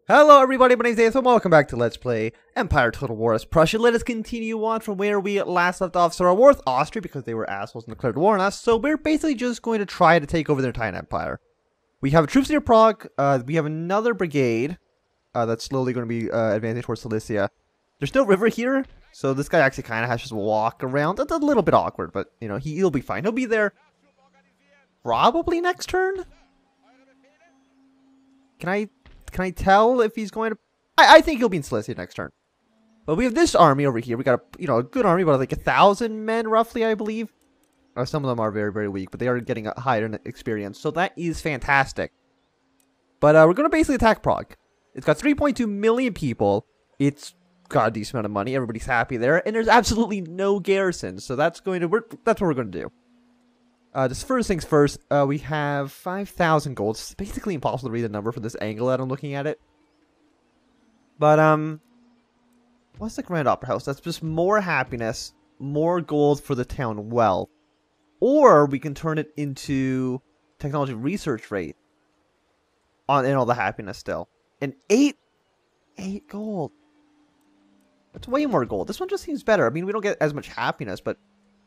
Hello everybody, my name is Dave, and welcome back to Let's Play Empire Total War as Prussia. Let us continue on from where we last left off. So our war with Austria, because they were assholes and declared war on us, so we're basically just going to try to take over their entire empire. We have troops near Prague, we have another brigade that's slowly going to be advancing towards Silesia. There's no river here, so this guy actually kind of has to just walk around. It's a little bit awkward, but you know, he'll be fine. He'll be there probably next turn? Can I tell if he's going to... I think he'll be in Silesia next turn. But we have this army over here. We got a good army, about like 1,000 men roughly, I believe. Some of them are very, very weak, but they are getting a higher experience. So that is fantastic. But we're going to basically attack Prague. It's got 3.2 million people. It's got a decent amount of money. Everybody's happy there. And there's absolutely no garrison. So that's going to work. That's what we're going to do. Just first things first, we have 5,000 gold. It's basically impossible to read the number from this angle that I'm looking at it. But, what's the Grand Opera House? That's just more happiness, more gold for the town wealth. Or we can turn it into technology research rate and all the happiness still. And 8 gold. That's way more gold. This one just seems better. I mean, we don't get as much happiness, but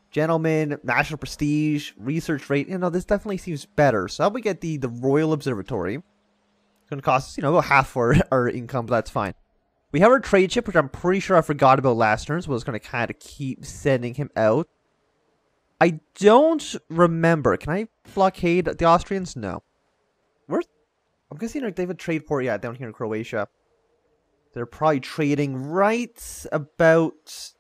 gentlemen, national prestige, research rate, you know, this definitely seems better. So how we get the Royal Observatory? It's going to cost us, you know, about half for our income, but that's fine. We have our trade ship, which I'm pretty sure I forgot about last turn, so I was going to kind of keep sending him out. I don't remember. Can I blockade the Austrians? No. Where's... I'm guessing they have a trade port, yeah, down here in Croatia. They're probably trading right about...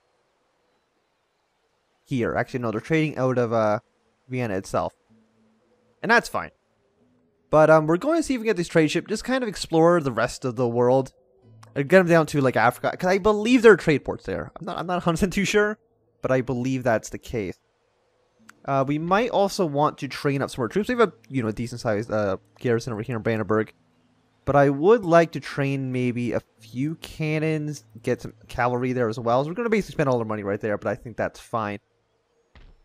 here. Actually, no, they're trading out of Vienna itself. And that's fine. But we're going to see if we can get this trade ship, just kind of explore the rest of the world. And get them down to, like, Africa. Because I believe there are trade ports there. I'm not 100% too sure, but I believe that's the case. We might also want to train up some more troops. We have a, you know, decent-sized garrison over here in Brandenburg. But I would like to train maybe a few cannons, get some cavalry there as well. So we're going to basically spend all our money right there, but I think that's fine.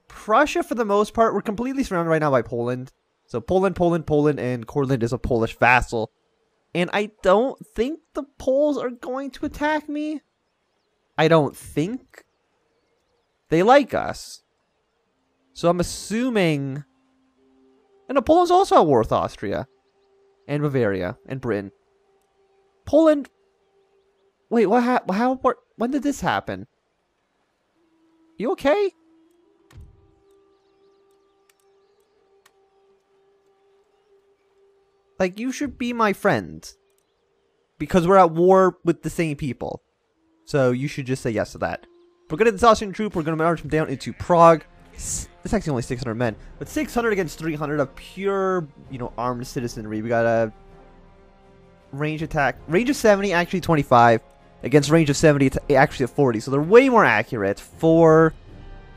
Prussia, for the most part, we're completely surrounded right now by Poland. So Poland, and Courland is a Polish vassal. And I don't think the Poles are going to attack me. I don't think. They like us. So I'm assuming... And Poland's also at war with Austria. And Bavaria. And Britain. Poland... Wait, when did this happen? You okay? Like, you should be my friend. Because we're at war with the same people. So you should just say yes to that. We're going to this Austrian troop. We're going to march them down into Prague. It's actually only 600 men. But 600 against 300 of pure, you know, armed citizenry. We got a range attack. Range of 70, actually 25. Against range of 70, it's actually a 40. So they're way more accurate. 4,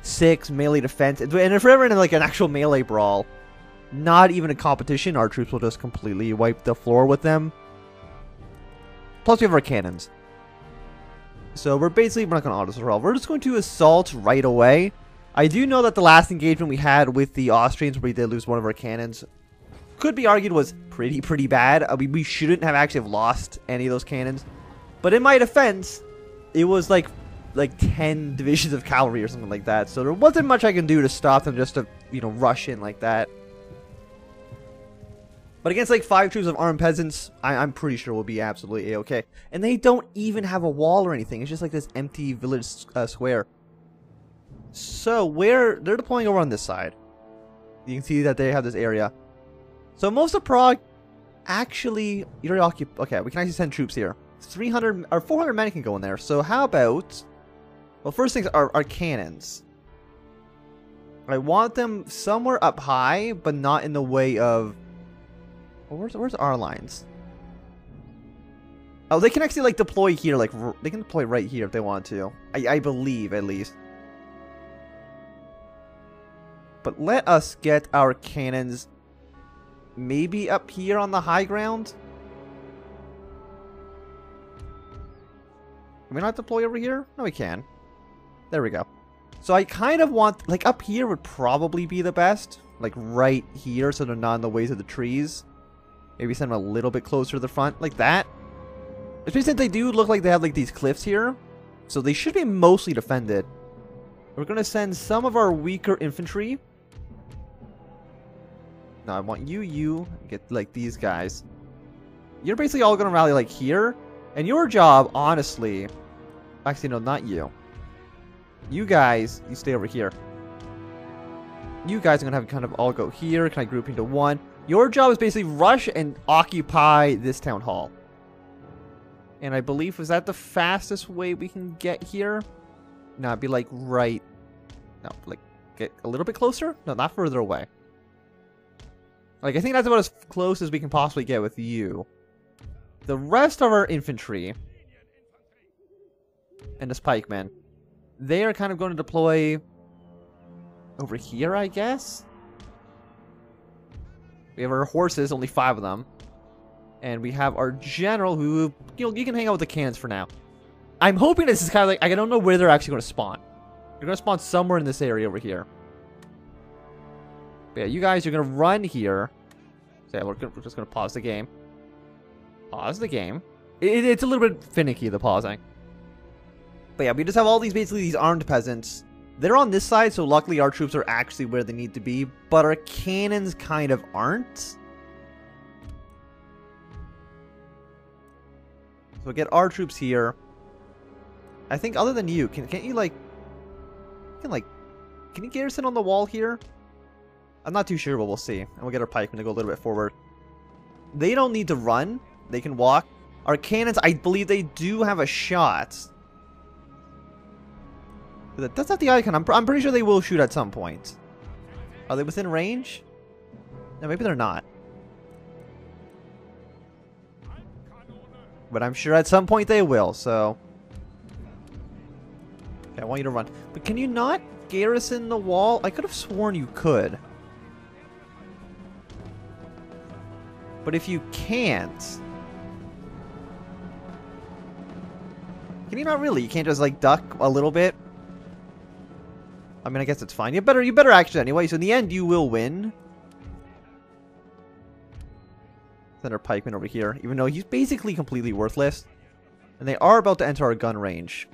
6, melee defense. And if we're ever in like an actual melee brawl, not even a competition, our troops will just completely wipe the floor with them. Plus we have our cannons. So we're not going to auto-assault. We're just going to assault right away. I do know that the last engagement we had with the Austrians, where we did lose one of our cannons, could be argued was pretty bad. I mean, we shouldn't have actually lost any of those cannons. But in my defense, it was like 10 divisions of cavalry or something like that. So there wasn't much I can do to stop them just to, you know, rush in like that. But against like 5 troops of armed peasants, I'm pretty sure we'll be absolutely a-okay. And they don't even have a wall or anything. It's just like this empty village square. So they're deploying over on this side. You can see that they have this area. So most of Prague actually, okay, we can actually send troops here. 300 or 400 men can go in there. So how about, well, first things are cannons. I want them somewhere up high, but not in the way of... Well, where's our lines? Oh, they can actually like deploy here, like they can deploy right here if they want to. I believe, at least. But let us get our cannons maybe up here on the high ground. Can we not deploy over here? No, we can. There we go. So I kind of want, like, up here would probably be the best. Like right here, so they're not in the ways of the trees. Maybe send them a little bit closer to the front, like that. Especially since they do look like they have like these cliffs here. So they should be mostly defended. We're going to send some of our weaker infantry. Now I want you get like these guys. You're basically all going to rally like here. And your job, honestly... Actually, no, not you. You guys, you stay over here. You guys are going to have kind of all go here. Kind of group into one. Your job is basically rush and occupy this town hall. And I believe, was that the fastest way we can get here? No, it'd be like right... No, like get a little bit closer? No, not further away. Like, I think that's about as close as we can possibly get with you. The rest of our infantry and the pikemen, they are kind of going to deploy over here, I guess. We have our horses, only 5 of them. And we have our general who, you know, you can hang out with the cannons for now. I'm hoping this is kind of like, I don't know where they're actually going to spawn. They're going to spawn somewhere in this area over here. But yeah, you guys are going to run here. So yeah, we're just going to pause the game. Pause the game. It's a little bit finicky, the pausing. But yeah, we just have all these, basically these armed peasants. They're on this side, so luckily our troops are actually where they need to be. But our cannons kind of aren't. So we'll get our troops here. I think other than you, can't you like... Can you garrison on the wall here? I'm not too sure, but we'll see. And we'll get our pikemen to go a little bit forward. They don't need to run. They can walk. Our cannons, I believe they do have a shot. That's not the icon. I'm pretty sure they will shoot at some point. Are they within range? No, maybe they're not. But I'm sure at some point they will, so... Okay, I want you to run. But can you not garrison the wall? I could have sworn you could. But if you can't... Can you not really? You can't just, like, duck a little bit? I mean, I guess it's fine. You better action anyway, so in the end, you will win. Send our pikeman over here, even though he's basically completely worthless. And they are about to enter our gun range.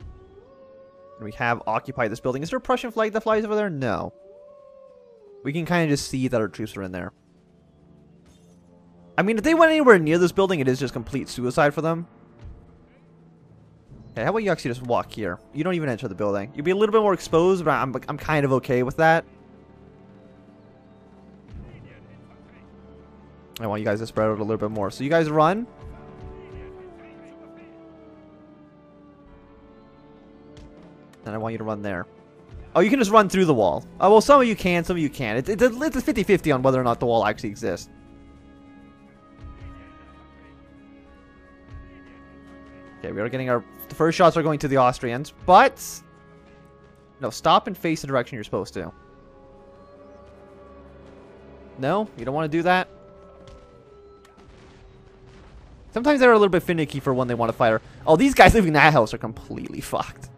And we have occupied this building. Is there a Prussian flag that flies over there? No. We can kind of just see that our troops are in there. I mean, if they went anywhere near this building, it is just complete suicide for them. Okay, how about you actually just walk here? You don't even enter the building. You'll be a little bit more exposed, but I'm kind of okay with that. I want you guys to spread out a little bit more. So you guys run. And I want you to run there. Oh, you can just run through the wall. Oh, well, some of you can, some of you can't. It's a 50-50 on whether or not the wall actually exists. Okay, we are getting our... The first shots are going to the Austrians, but... No, stop and face the direction you're supposed to. No? You don't want to do that? Sometimes they're a little bit finicky for when they want to fire. Oh, these guys living in that house are completely fucked.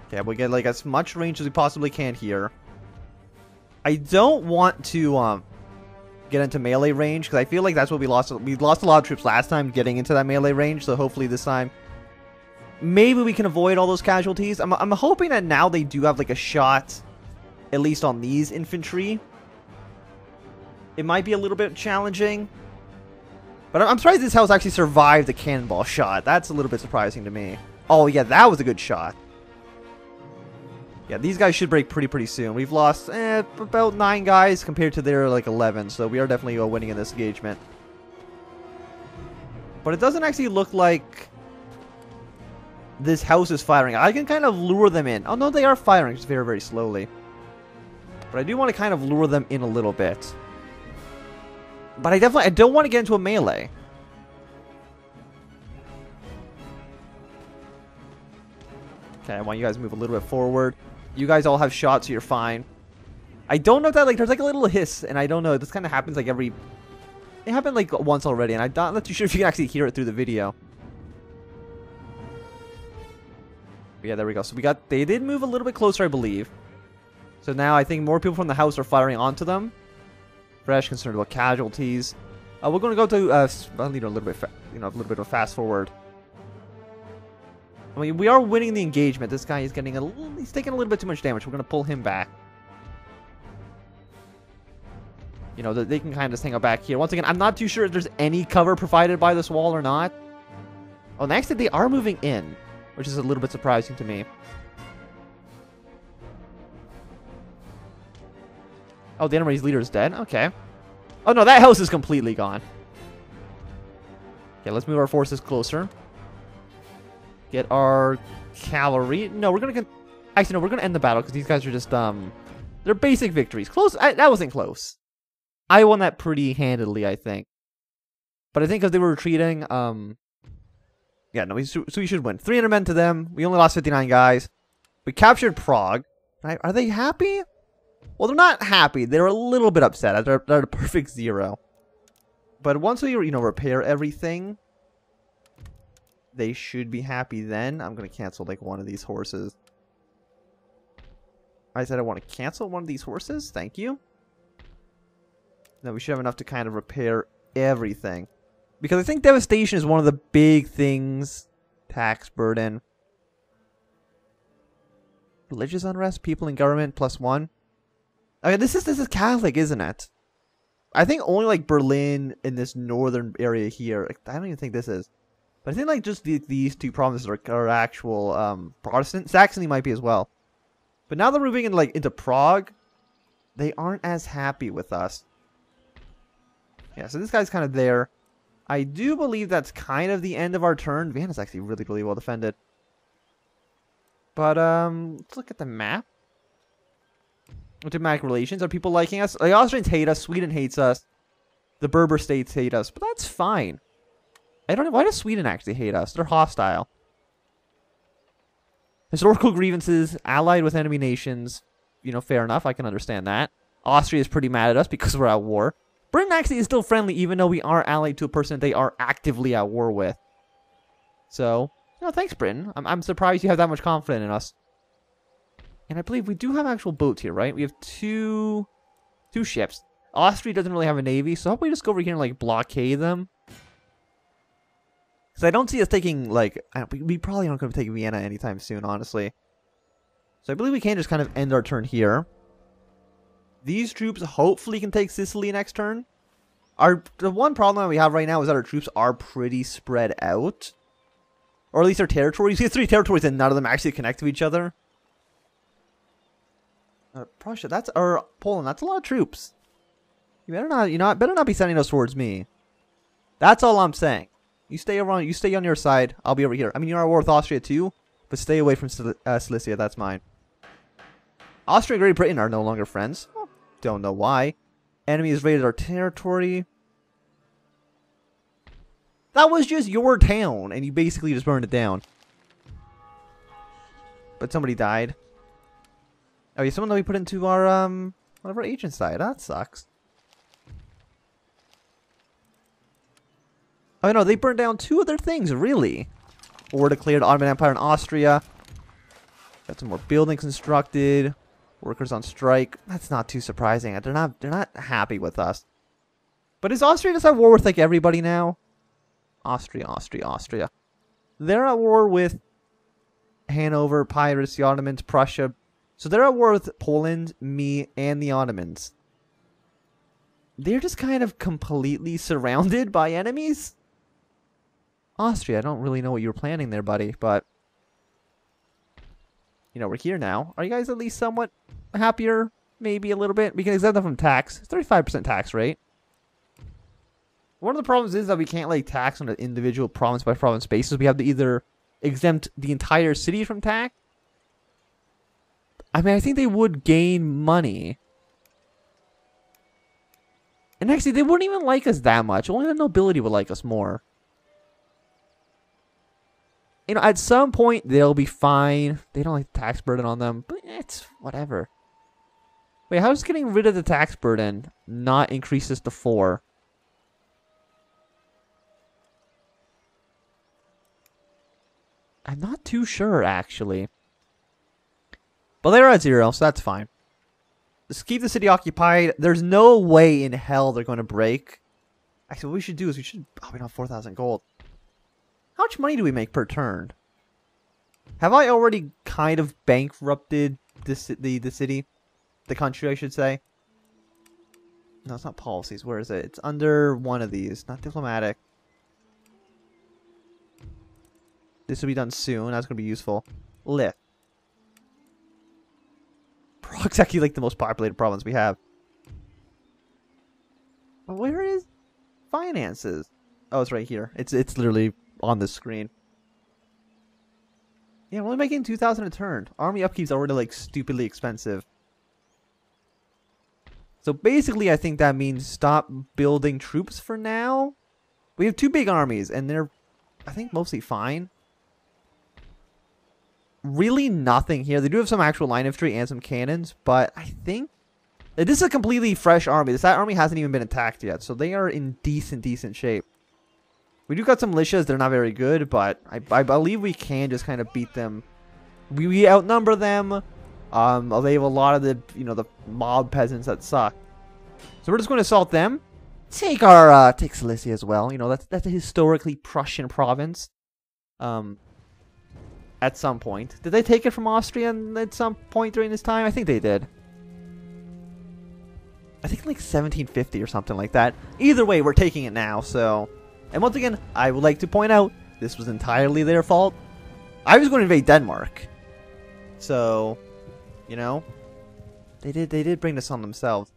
Okay, we'll get like as much range as we possibly can here. I don't want to get into melee range because I feel like that's what we lost. We lost a lot of troops last time getting into that melee range, so hopefully this time maybe we can avoid all those casualties. I'm hoping that now they do have like a shot, at least on these infantry. It might be a little bit challenging, but I'm surprised this house actually survived the cannonball shot. That's a little bit surprising to me. Oh yeah, that was a good shot. Yeah, these guys should break pretty soon. We've lost about 9 guys compared to their like 11, so we are definitely winning in this engagement. But it doesn't actually look like this house is firing. I can kind of lure them in. Oh no, they are firing just very slowly. But I do want to kind of lure them in a little bit. But I don't want to get into a melee. Okay, I want you guys to move a little bit forward. You guys all have shots, so you're fine. I don't know if that, like, there's like a little hiss, and I don't know. This kind of happens like every... It happened like once already, and I'm not too sure if you can actually hear it through the video. But yeah, there we go. So they did move a little bit closer, I believe. So now I think more people from the house are firing onto them. Fresh, concerned about casualties. We're going to go to a little bit, a little bit of a fast forward. I mean, we are winning the engagement. This guy is getting he's taking a little bit too much damage. We're going to pull him back. You know, they can kind of hang out back here. Once again, I'm not too sure if there's any cover provided by this wall or not. Oh, next they are moving in, which is a little bit surprising to me. Oh, the enemy's leader is dead? Okay. Oh, no, that house is completely gone. Okay, let's move our forces closer. Get our cavalry. No, we're going to... Actually, no, we're going to end the battle because these guys are just... They're basic victories. Close. That wasn't close. I won that pretty handedly, I think. But I think because they were retreating... Yeah, no, so we should win. 300 men to them. We only lost 59 guys. We captured Prague. Are they happy? Well, they're not happy. They're a little bit upset. They're at a perfect 0. But once we, repair everything, they should be happy then. I'm going to cancel, like, one of these horses. I said I want to cancel one of these horses. Thank you. Now we should have enough to kind of repair everything. Because I think devastation is one of the big things. Tax burden. Religious unrest, people in government, +1. I mean, this is Catholic, isn't it? I think only like Berlin in this northern area here. I don't even think this is. But I think like just these two provinces are actual Protestant. Saxony might be as well. But now that we're moving into Prague, they aren't as happy with us. Yeah, so this guy's kind of there. I do believe that's kind of the end of our turn. Vienna's actually really, really well defended. But let's look at the map. Diplomatic relations. Are people liking us? The Austrians hate us. Sweden hates us. The Berber states hate us. But that's fine. I don't know. Why does Sweden actually hate us? They're hostile. Historical grievances. Allied with enemy nations. Fair enough. I can understand that. Austria is pretty mad at us because we're at war. Britain actually is still friendly even though we are allied to a person they are actively at war with. So, thanks, Britain. I'm surprised you have that much confidence in us. And I believe we do have actual boats here, right? We have two ships. Austria doesn't really have a navy, so I hope we just go over here and, like, blockade them. Because I don't see us taking, like... We probably aren't going to take Vienna anytime soon, honestly. So I believe we can just kind of end our turn here. These troops hopefully can take Sicily next turn. The one problem that we have right now is that our troops are pretty spread out. Or at least our territories. We have 3 territories and none of them actually connect to each other. Prussia, or Poland, that's a lot of troops. You better not, better not be sending those towards me. That's all I'm saying. You stay on your side, I'll be over here. I mean, you're at war with Austria too, but stay away from Cilicia, that's mine. Austria and Great Britain are no longer friends. Don't know why. Enemy has raided our territory. That was just your town, and you basically just burned it down. But somebody died. Oh, yeah, someone that we put into our, one of our agents died. That sucks. Oh, no, they burned down 2 of their things, really. War declared, Ottoman Empire in Austria. Got some more buildings constructed. Workers on strike. That's not too surprising. They're not happy with us. But is Austria just at war with, like, everybody now? Austria. They're at war with Hanover, Pirates, the Ottomans, Prussia. So they're at war with Poland, me, and the Ottomans. They're just kind of completely surrounded by enemies. Austria, I don't really know what you were planning there, buddy, but... we're here now. Are you guys at least somewhat happier? Maybe a little bit? We can exempt them from tax. 35% tax rate. One of the problems is that we can't, like, tax on an individual province-by-province basis. We have to either exempt the entire city from tax. I mean, I think they would gain money. And actually, they wouldn't even like us that much. Only the nobility would like us more. At some point, they'll be fine. They don't like the tax burden on them. But it's whatever. Wait, how does getting rid of the tax burden not increase this to 4? I'm not too sure, actually. But they're at 0, so that's fine. Just keep the city occupied. There's no way in hell they're going to break. Actually, what we should do is we should... Oh, we don't have 4,000 gold. How much money do we make per turn? Have I already kind of bankrupted the city? The country, I should say. No, it's not policies. Where is it? It's under one of these. Not diplomatic. This will be done soon. That's going to be useful. Lift. Exactly like the most populated province we have. Where is finances? Oh, it's right here. It's literally on the screen. Yeah, we're only making 2,000 a turn. Army upkeep's already like stupidly expensive. So basically, I think that means stop building troops for now. We have 2 big armies, and they're, I think, mostly fine. Really nothing here. They do have some actual line infantry and some cannons, but I think this is a completely fresh army. That army hasn't even been attacked yet, so they are in decent shape. We do got some militias. They're not very good, but I believe we can just kind of beat them. We outnumber them. They have a lot of the, the mob peasants that suck. So we're just going to assault them. Take our take Silesia as well. That's a historically Prussian province. At some point. Did they take it from Austria at some point during this time? I think they did. I think like 1750 or something like that. Either way, we're taking it now, so... And once again, I would like to point out, this was entirely their fault. I was going to invade Denmark. So, they did bring this on themselves.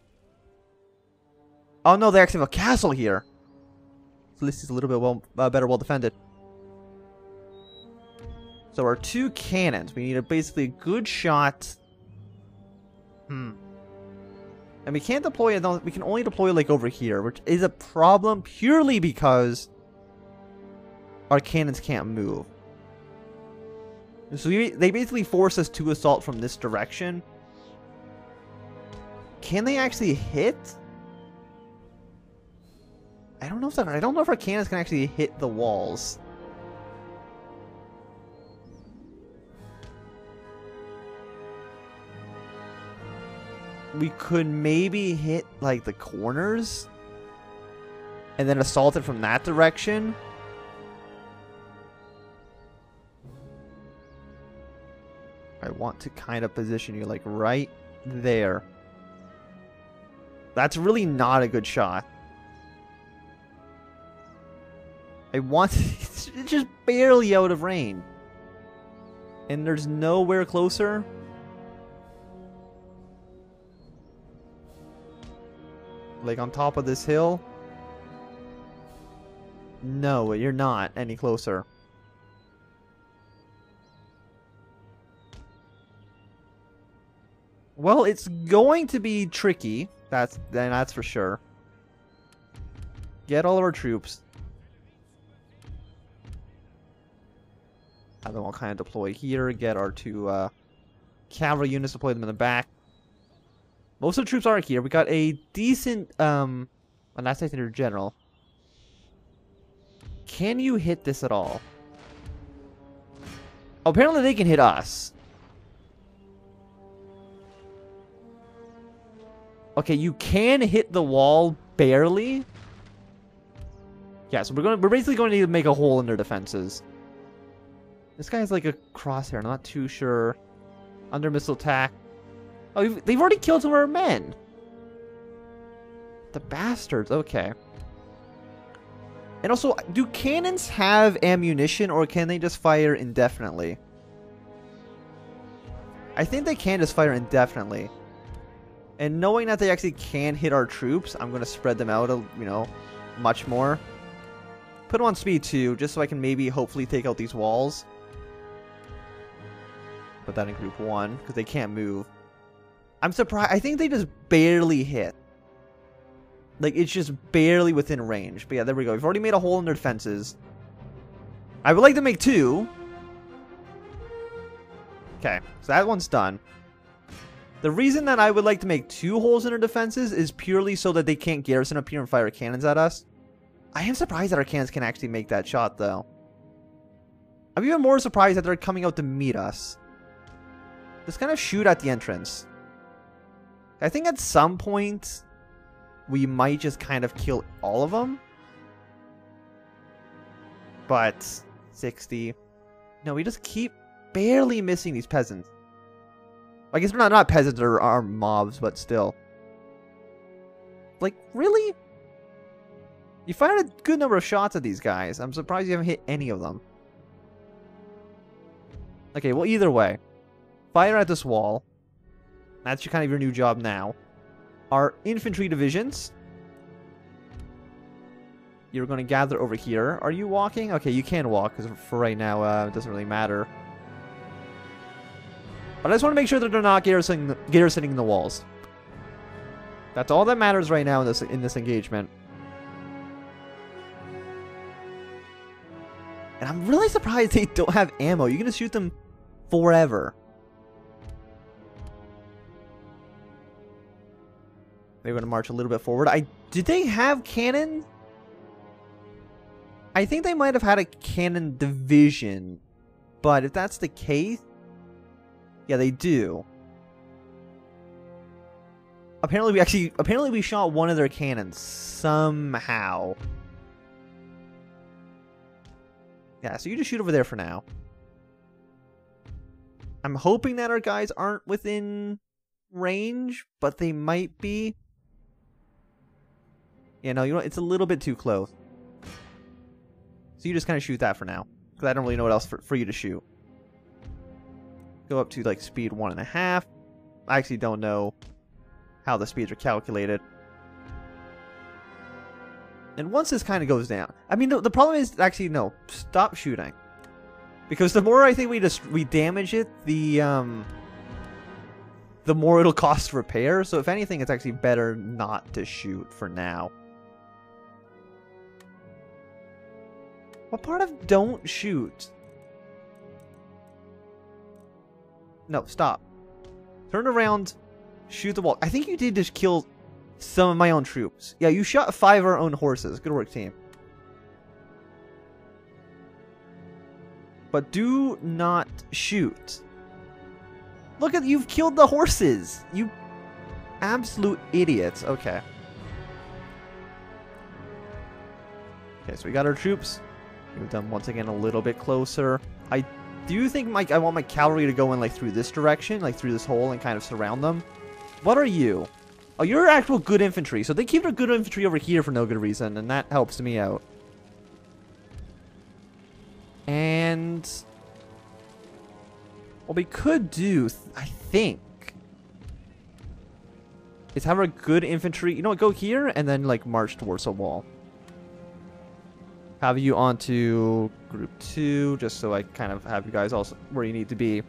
Oh no, they actually have a castle here. So this is a little bit better well defended. So our 2 cannons. We need basically a good shot. And we can't deploy it. We can only deploy like over here, which is a problem purely because our cannons can't move. So they basically force us to assault from this direction. Can they actually hit? I don't know if our cannons can actually hit the walls. We could maybe hit like the corners and then assault it from that direction. I want to kind of position you like right there. That's really not a good shot. It's just barely out of range. And there's nowhere closer. Like on top of this hill? No, you're not any closer. Well, it's going to be tricky. That's for sure. Get all of our troops. Have them all kind of deploy here. Get our 2 cavalry units, deploy them in the back. Most of the troops are here. We got a decent, and that's their general. Can you hit this at all? Oh, apparently they can hit us. Okay, you can hit the wall barely. Yeah, so we're basically going to need to make a hole in their defenses. This guy's like a crosshair. I'm not too sure. Under missile attack. Oh, they've already killed some of our men. The bastards. Okay. And also, do cannons have ammunition or can they just fire indefinitely? I think they can just fire indefinitely. And knowing that they actually can hit our troops, I'm going to spread them out, much more. Put them on speed 2, just so I can maybe hopefully take out these walls. Put that in group 1, because they can't move. I'm surprised. I think they just barely hit. Like, it's just barely within range. But yeah, there we go. We've already made a hole in their defenses. I would like to make 2. Okay, so that one's done. The reason that I would like to make 2 holes in their defenses is purely so that they can't garrison up here and fire cannons at us. I am surprised that our cannons can actually make that shot, though. I'm even more surprised that they're coming out to meet us. Just kind of shoot at the entrance. I think at some point we might just kind of kill all of them. But 60. No, we just keep barely missing these peasants. I guess they're not peasants, or are mobs, but still. Like, really? You fired a good number of shots at these guys. I'm surprised you haven't hit any of them. Okay, well, either way. Fire at this wall. That's kind of your new job now. Our infantry divisions. You're going to gather over here. Are you walking? Okay, you can walk, because for right now, it doesn't really matter. But I just want to make sure that they're not garrisoning the walls. That's all that matters right now in this engagement. And I'm really surprised they don't have ammo. You're going to shoot them forever. Maybe we're going to march a little bit forward. Did they have cannon? I think they might have had a cannon division. But if that's the case... Yeah, they do. Apparently we shot one of their cannons somehow. Yeah, so you just shoot over there for now. I'm hoping that our guys aren't within range, but they might be. Yeah, no, you know, it's a little bit too close. So you just kind of shoot that for now, because I don't really know what else for you to shoot. Go up to like speed 1.5. I actually don't know how the speeds are calculated. And once this kind of goes down, I mean, the problem is actually no, stop shooting, because the more I think we damage it, the more it'll cost repair. So if anything, it's actually better not to shoot for now. What part of don't shoot? No, stop. Turn around, shoot the wall. I think you did just kill some of my own troops. Yeah, you shot 5 of our own horses. Good work, team. But do not shoot. Look at, you've killed the horses. You absolute idiots. Okay. Okay, so we got our troops. Move them once again a little bit closer. I do think I want my cavalry to go in like through this direction, like through this hole, and kind of surround them. What are you? Oh, you're actual good infantry. So they keep their good infantry over here for no good reason, and that helps me out. And what we could do, I think, is have our good infantry, you know what, go here and then like march towards a wall. Have you onto group 2, just so I kind of have you guys also where you need to be.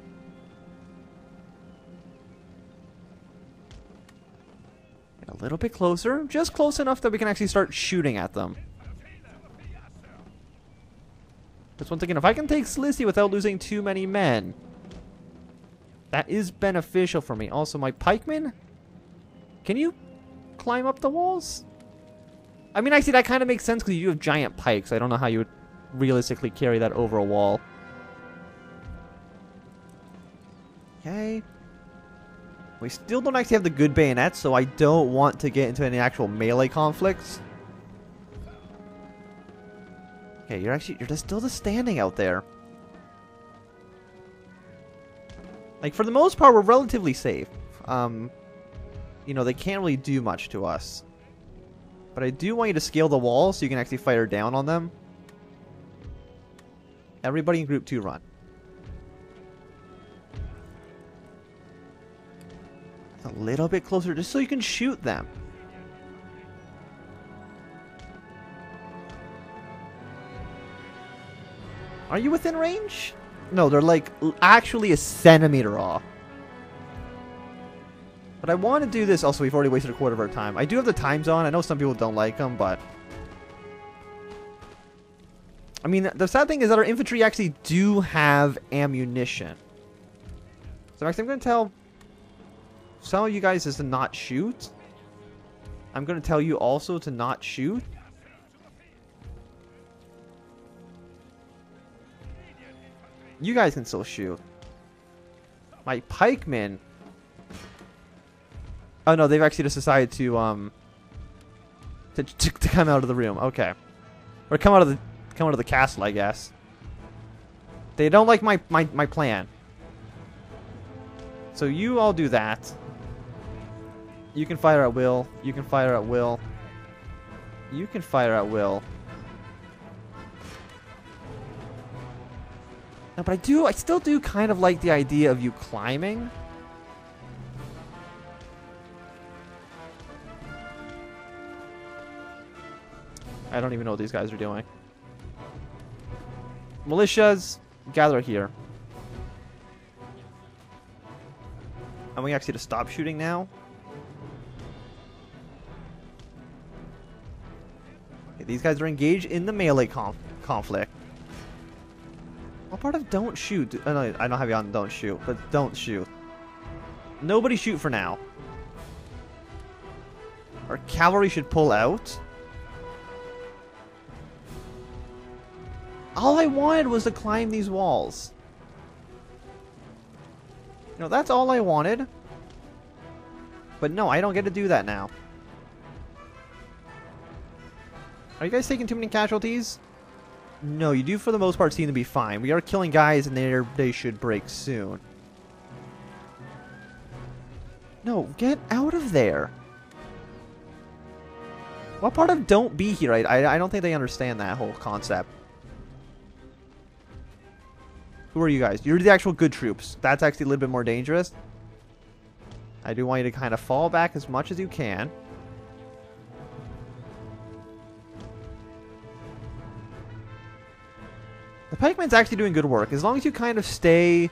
A little bit closer, just close enough that we can actually start shooting at them. Because once again, if I can take Slissi without losing too many men, that is beneficial for me. Also, my pikemen, can you climb up the walls? I mean, actually, that kind of makes sense because you have giant pikes. I don't know how you would realistically carry that over a wall. Okay. We still don't actually have the good bayonets, so I don't want to get into any actual melee conflicts. Okay, you're just still just standing out there. Like, for the most part, we're relatively safe. You know, they can't really do much to us. But I do want you to scale the wall so you can actually fire down on them. Everybody in group 2 run. A little bit closer just so you can shoot them. Are you within range? No, they're like actually a centimeter off. But I want to do this. Also, we've already wasted a quarter of our time. I do have the times on. I know some people don't like them, but I mean, the sad thing is that our infantry actually do have ammunition. So next I'm going to tell some of you guys is to not shoot. I'm going to tell you also to not shoot. You guys can still shoot. My pikemen Oh no, they've actually just decided to come out of the room. Okay, or come out of the castle, I guess. They don't like my plan. So you all do that. You can fire at will. You can fire at will. You can fire at will. No, but I still do kind of like the idea of you climbing. I don't even know what these guys are doing. Militias, gather here. And we actually to stop shooting now. Okay, these guys are engaged in the melee conflict. What part of don't shoot? Oh, no, I don't have you on don't shoot, but don't shoot. Nobody shoot for now. Our cavalry should pull out. All I wanted was to climb these walls. You know, that's all I wanted. But no, I don't get to do that now. Are you guys taking too many casualties? No, you do for the most part seem to be fine. We are killing guys and they should break soon. No, get out of there. What part of don't be here? I don't think they understand that whole concept. Who are you guys? You're the actual good troops. That's actually a little bit more dangerous. I do want you to kind of fall back as much as you can. The pikeman's actually doing good work. As long as you kind of stay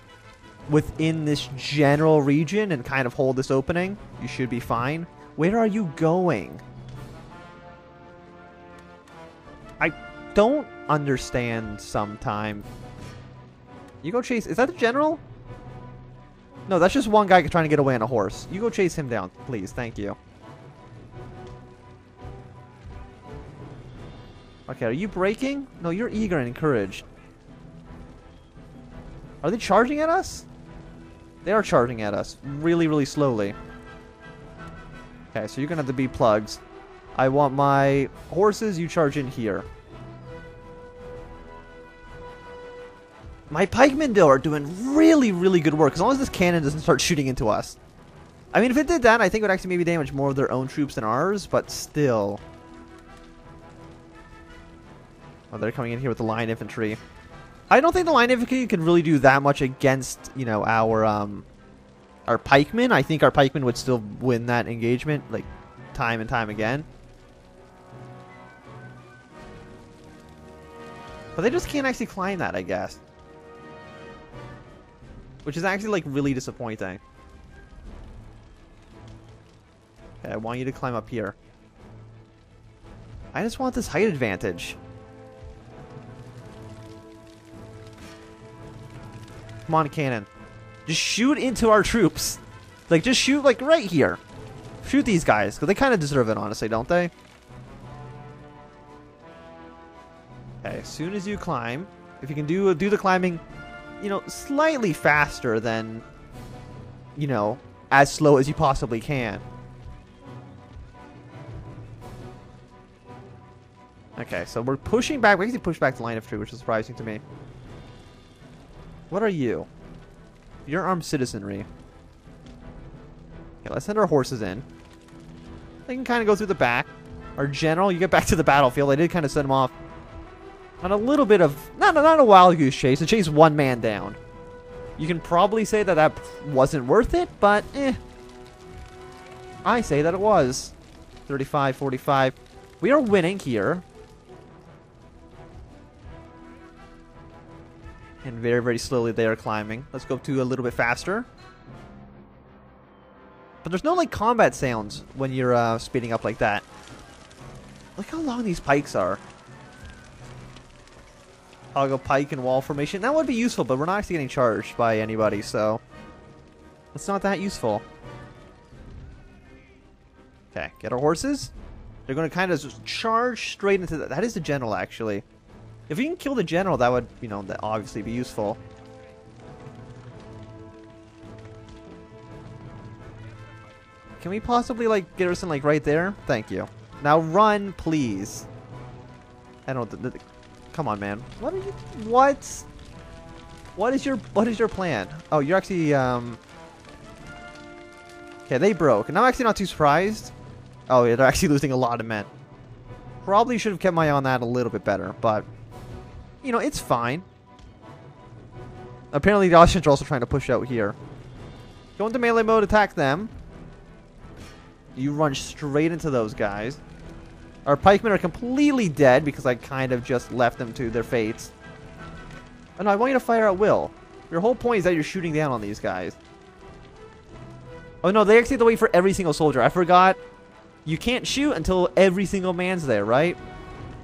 within this general region and kind of hold this opening, you should be fine. Where are you going? I don't understand sometimes. You go chase... Is that the general? No, that's just one guy trying to get away on a horse. You go chase him down, please. Thank you. Okay, are you braking? No, you're eager and encouraged. Are they charging at us? They are charging at us. Really, really slowly. Okay, so you're going to have to be plugs. I want my horses. You charge in here. My pikemen, though, are doing really, really good work. As long as this cannon doesn't start shooting into us. I mean, if it did that, I think it would actually maybe damage more of their own troops than ours. But still. Oh, they're coming in here with the line infantry. I don't think the line infantry can really do that much against, you know, our pikemen. I think our pikemen would still win that engagement, like, time and time again. But they just can't actually climb that, I guess. Which is actually, like, really disappointing. Okay, I want you to climb up here. I just want this height advantage. Come on, cannon. Just shoot into our troops. Like, just shoot, like, right here. Shoot these guys, because they kind of deserve it, honestly, don't they? Okay, as soon as you climb, if you can do the climbing, you know, slightly faster than, you know, as slow as you possibly can. Okay, so we're pushing back. We actually pushed back the line of infantry, which is surprising to me. What are you? You're armed citizenry. Okay, let's send our horses in. They can kind of go through the back. Our general, you get back to the battlefield. I did kind of send him off on a little bit of... Not a wild goose chase. It chased one man down. You can probably say that that wasn't worth it, but I say that it was. 35, 45. We are winning here. And very, very slowly they are climbing. Let's go to a little bit faster. But there's no, like, combat sounds when you're speeding up like that. Look how long these pikes are. I'll go pike and wall formation. That would be useful, but we're not actually getting charged by anybody, so it's not that useful. Okay, get our horses. They're going to kind of just charge straight into that. That is the general, actually. If you can kill the general, that would, you know, that obviously be useful. Can we possibly, like, garrison, like, right there? Thank you. Now run, please. I don't... come on, man. What are you... What? What is your plan? Oh, you're actually, okay, they broke. And I'm actually not too surprised. Oh, yeah, they're actually losing a lot of men. Probably should have kept my eye on that a little bit better, but... You know, it's fine. Apparently the Austrians are also trying to push out here. Go into melee mode, attack them. You run straight into those guys. Our pikemen are completely dead because I kind of just left them to their fates. Oh no, I want you to fire at will. Your whole point is that you're shooting down on these guys. Oh no, they actually have to wait for every single soldier. I forgot. You can't shoot until every single man's there, right?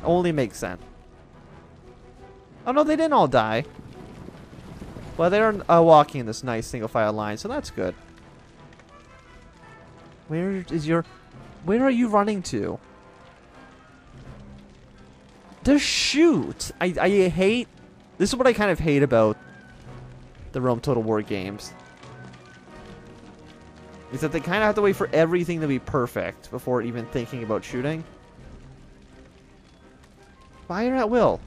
Only makes sense. Oh no, they didn't all die. Well, they're walking in this nice single file line, so that's good. Where are you running to? Just shoot! I hate... This is what I kind of hate about the Rome Total War games. Is that they kind of have to wait for everything to be perfect before even thinking about shooting. Fire at will.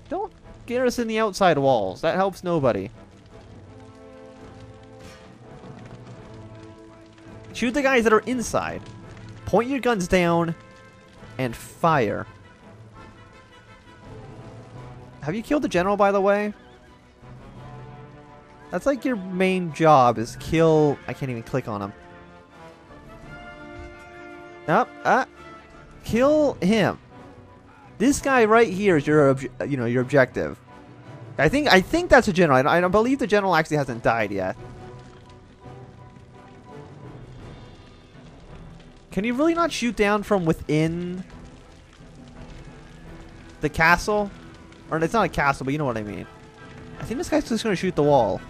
Don't garrison the outside walls. That helps nobody. Shoot the guys that are inside. Point your guns down and fire. Have you killed the general, by the way? That's like your main job is kill... I can't even click on him. Kill him. This guy right here is your your objective. I think that's a general. I don't believe the general actually hasn't died yet. Can you really not shoot down from within the castle? Or it's not a castle, but you know what I mean. I think this guy's just going to shoot the wall.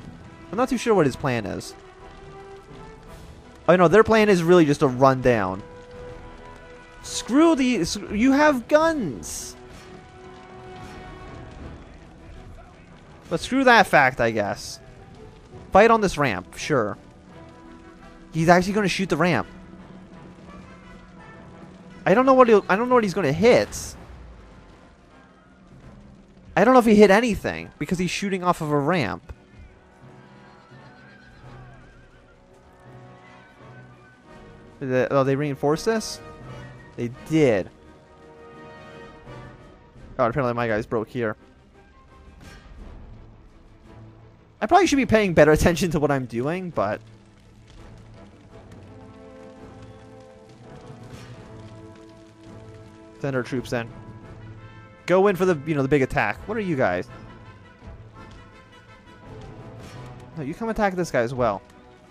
I'm not too sure what his plan is. Oh no, their plan is really just to run down. Screw the... You have guns! But screw that fact, I guess. Fight on this ramp, sure. He's actually going to shoot the ramp. I don't know what he's going to hit. I don't know if he hit anything because he's shooting off of a ramp. Oh, they reinforced this? They did. Oh, apparently my guys broke here. I probably should be paying better attention to what I'm doing, but... Send our troops in. Go in for the, the big attack. What are you guys? No, you come attack this guy as well.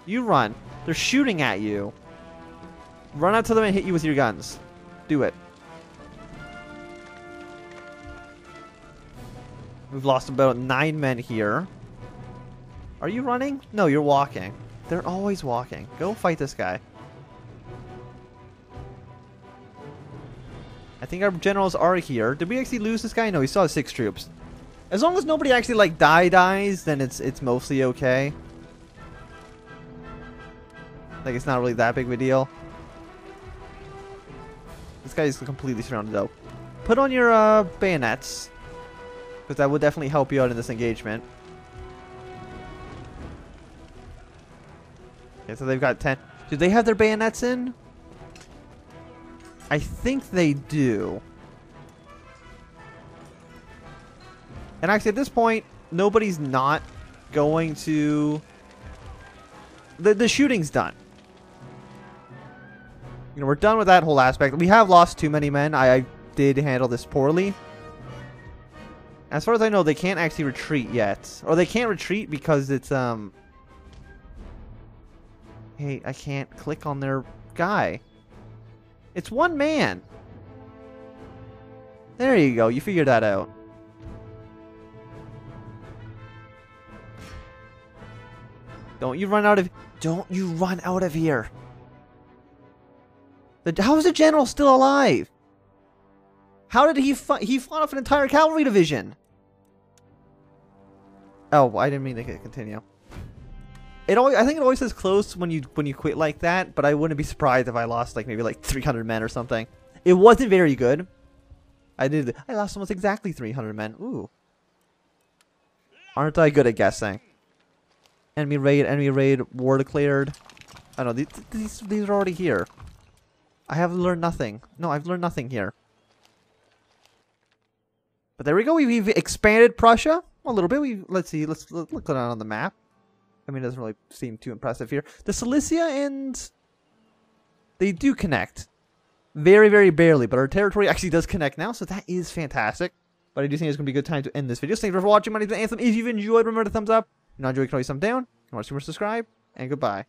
You run. They're shooting at you. Run out to them and hit you with your guns. Do it. We've lost about 9 men here. Are you running? No, you're walking. They're always walking. Go fight this guy. I think our generals are here. Did we actually lose this guy? No, he still has 6 troops. As long as nobody actually like dies, then it's mostly okay. Like it's not really that big of a deal. This guy is completely surrounded though. Put on your bayonets, because that would definitely help you out in this engagement. Okay, so they've got 10. Do they have their bayonets in? I think they do. And actually at this point, nobody's not going to... The shooting's done. We're done with that whole aspect. We have lost too many men. I did handle this poorly. As far as I know, they can't actually retreat yet. Or they can't retreat because it's, Hey, I can't click on their guy. It's one man. There you go. You figured that out. Don't you run out of here. How is the general still alive? How did he fought off an entire cavalry division? Oh, I didn't mean to continue. I think it always says close when you quit like that, but I wouldn't be surprised if I lost like maybe like 300 men or something. It wasn't very good. I lost almost exactly 300 men. Ooh. Aren't I good at guessing? Enemy raid, war declared. I don't know, these are already here. I have learned nothing. No, I've learned nothing here. But there we go. We've expanded Prussia a little bit. Let's see. Let's look down on the map. I mean, it doesn't really seem too impressive here. The Cilicia and they do connect. Very, very barely, but our territory actually does connect now, so that is fantastic. But I do think it's going to be a good time to end this video. So thank you for watching. My name is Anthem. If you've enjoyed, remember to thumbs up. If you not enjoyed, you can always thumbs down. If you want to see more, subscribe, and goodbye.